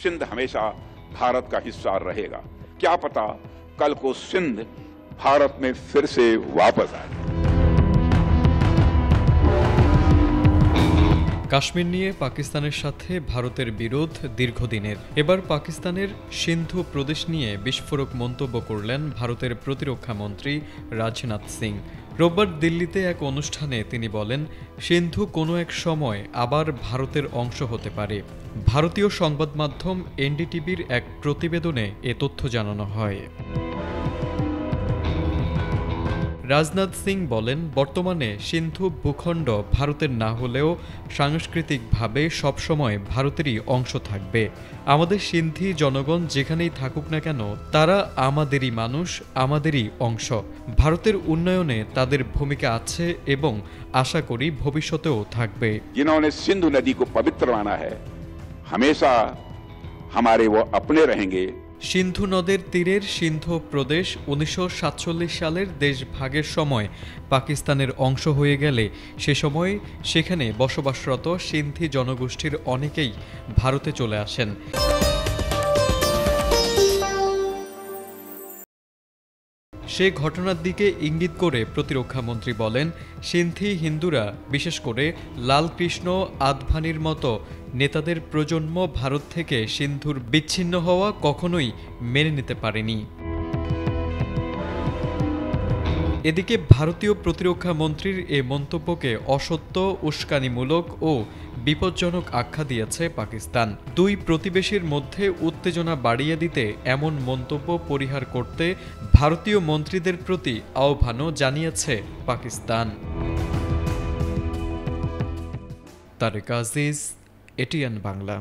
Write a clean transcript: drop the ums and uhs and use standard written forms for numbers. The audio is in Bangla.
सिंध हमेशा भारत का हिस्सा रहेगा। क्या पता कल को सिंध भारत में फिर से वापस आए। কাশ্মীর নিয়ে পাকিস্তানের সাথে ভারতের বিরোধ দীর্ঘদিনের। এবার পাকিস্তানের সিন্ধু প্রদেশ নিয়ে বিস্ফোরক মন্তব্য করলেন ভারতের প্রতিরক্ষা মন্ত্রী রাজনাথ সিং। রোববার দিল্লিতে এক অনুষ্ঠানে তিনি বলেন, সিন্ধু কোনো এক সময় আবার ভারতের অংশ হতে পারে। ভারতীয় সংবাদ মাধ্যম এনডিটিভির এক প্রতিবেদনে এ তথ্য জানানো হয়। রাজনাথ সিং বলেন, বর্তমানে সিন্ধু ভূখণ্ড ভারতের না হলেও সাংস্কৃতিকভাবে সবসময় ভারতেরই অংশ থাকবে। আমাদের সিন্ধি জনগণ যেখানেই থাকুক না কেন, তারা আমাদেরই মানুষ, আমাদেরই অংশ। ভারতের উন্নয়নে তাদের ভূমিকা আছে এবং আশা করি ভবিষ্যতেও থাকবে। जिन्होंने सिंधु नदी को पवित्र माना है, हमेशा हमारे वो अपने रहेंगे। সিন্ধু নদের তীরের সিন্ধু প্রদেশ 1947 সালের দেশভাগের সময় পাকিস্তানের অংশ হয়ে গেলে সে সময় সেখানে বসবাসরত সিন্ধি জনগোষ্ঠীর অনেকেই ভারতে চলে আসেন। সে ঘটনার দিকে ইঙ্গিত করে প্রতিরক্ষামন্ত্রী বলেন, সিন্ধি হিন্দুরা, বিশেষ করে লালকৃষ্ণ আদভানির মতো নেতাদের প্রজন্ম ভারত থেকে সিন্ধুর বিচ্ছিন্ন হওয়া কখনোই মেনে নিতে পারেনি। এদিকে ভারতীয় প্রতিরক্ষা মন্ত্রীর এ মন্তব্যকে অসত্য, উস্কানিমূলক ও বিপজ্জনক আখ্যা দিয়েছে পাকিস্তান। দুই প্রতিবেশীর মধ্যে উত্তেজনা বাড়িয়ে দিতে এমন মন্তব্য পরিহার করতে ভারতীয় মন্ত্রীদের প্রতি আহ্বানও জানিয়েছে পাকিস্তান। তারেক আজিজ, এটিএন বাংলা।